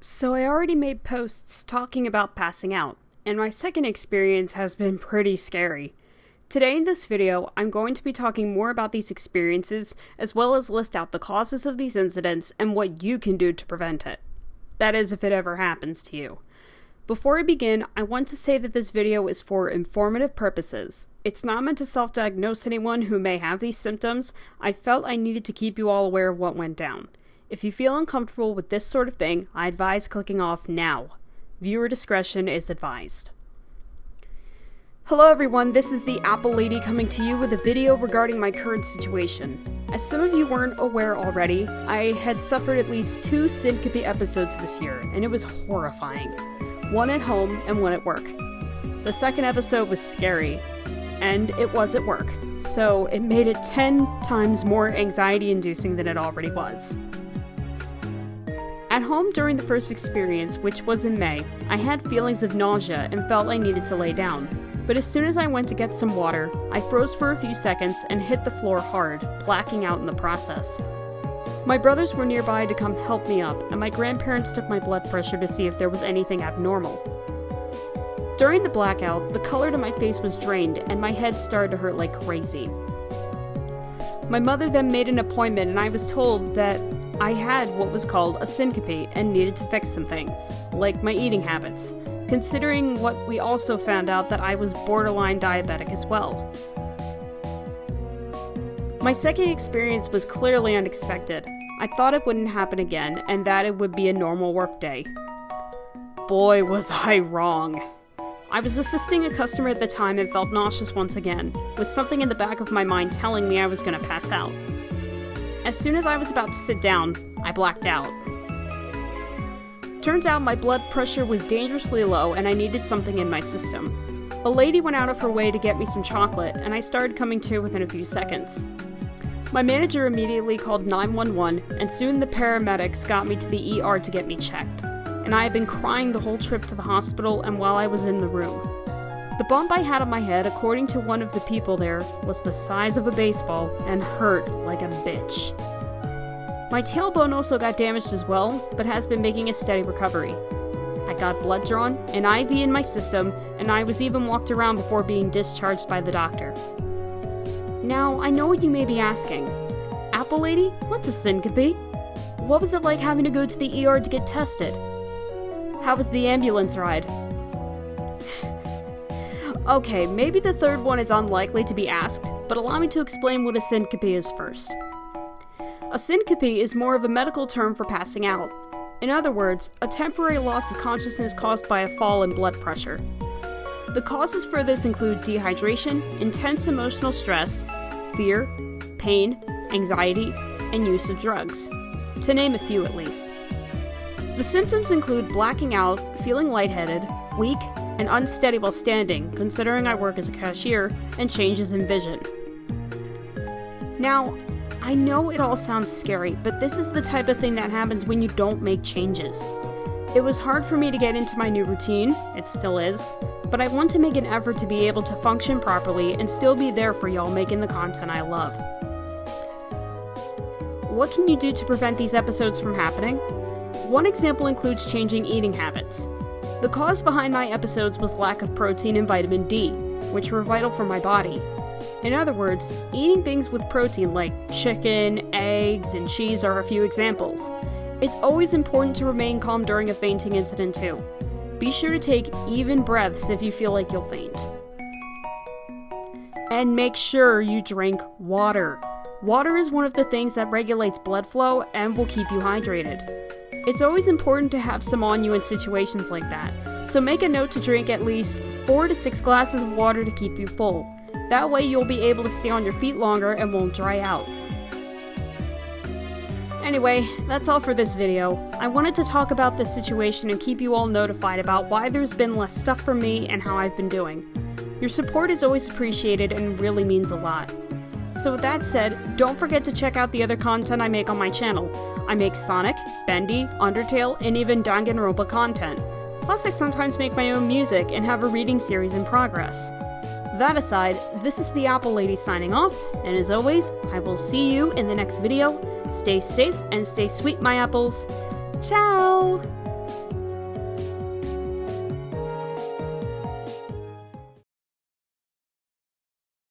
So I already made posts talking about passing out, and my second experience has been pretty scary. Today in this video, I'm going to be talking more about these experiences, as well as list out the causes of these incidents and what you can do to prevent it. That is, if it ever happens to you. Before I begin, I want to say that this video is for informative purposes. It's not meant to self-diagnose anyone who may have these symptoms. I felt I needed to keep you all aware of what went down. If you feel uncomfortable with this sort of thing, I advise clicking off now. Viewer discretion is advised. Hello everyone, this is the Apple Lady coming to you with a video regarding my current situation. As some of you weren't aware already, I had suffered at least 2 syncope episodes this year, and it was horrifying. One at home and one at work. The second episode was scary, and it was at work, so it made it 10 times more anxiety-inducing than it already was. At home during the first experience, which was in May, I had feelings of nausea and felt I needed to lay down. But as soon as I went to get some water, I froze for a few seconds and hit the floor hard, blacking out in the process. My brothers were nearby to come help me up, and my grandparents took my blood pressure to see if there was anything abnormal. During the blackout, the color to my face was drained and my head started to hurt like crazy. My mother then made an appointment and I was told that I had what was called a syncope and needed to fix some things, like my eating habits, considering what we also found out that I was borderline diabetic as well. My second experience was clearly unexpected. I thought it wouldn't happen again and that it would be a normal work day. Boy, was I wrong. I was assisting a customer at the time and felt nauseous once again, with something in the back of my mind telling me I was going to pass out. As soon as I was about to sit down, I blacked out. Turns out my blood pressure was dangerously low and I needed something in my system. A lady went out of her way to get me some chocolate and I started coming to within a few seconds. My manager immediately called 911 and soon the paramedics got me to the ER to get me checked. And I had been crying the whole trip to the hospital and while I was in the room. The bump I had on my head, according to one of the people there, was the size of a baseball and hurt like a bitch. My tailbone also got damaged as well, but has been making a steady recovery. I got blood drawn, an IV in my system, and I was even walked around before being discharged by the doctor. Now, I know what you may be asking. Apple Lady, what's a syncope? What was it like having to go to the ER to get tested? How was the ambulance ride? Okay, maybe the third one is unlikely to be asked, but allow me to explain what a syncope is first. A syncope is more of a medical term for passing out. In other words, a temporary loss of consciousness caused by a fall in blood pressure. The causes for this include dehydration, intense emotional stress, fear, pain, anxiety, and use of drugs, to name a few at least. The symptoms include blacking out, feeling lightheaded, weak, and unsteady while standing, considering I work as a cashier, and changes in vision. Now, I know it all sounds scary, but this is the type of thing that happens when you don't make changes. It was hard for me to get into my new routine, it still is, but I want to make an effort to be able to function properly and still be there for y'all making the content I love. What can you do to prevent these episodes from happening? One example includes changing eating habits. The cause behind my episodes was lack of protein and vitamin D, which were vital for my body. In other words, eating things with protein like chicken, eggs, and cheese are a few examples. It's always important to remain calm during a fainting incident too. Be sure to take even breaths if you feel like you'll faint. And make sure you drink water. Water is one of the things that regulates blood flow and will keep you hydrated. It's always important to have some on you in situations like that, so make a note to drink at least 4 to 6 glasses of water to keep you full. That way you'll be able to stay on your feet longer and won't dry out. Anyway, that's all for this video. I wanted to talk about this situation and keep you all notified about why there's been less stuff from me and how I've been doing. Your support is always appreciated and really means a lot. So with that said, don't forget to check out the other content I make on my channel. I make Sonic, Bendy, Undertale, and even Danganronpa content. Plus I sometimes make my own music and have a reading series in progress. That aside, this is the Apple Lady signing off, and as always, I will see you in the next video. Stay safe and stay sweet, my apples. Ciao!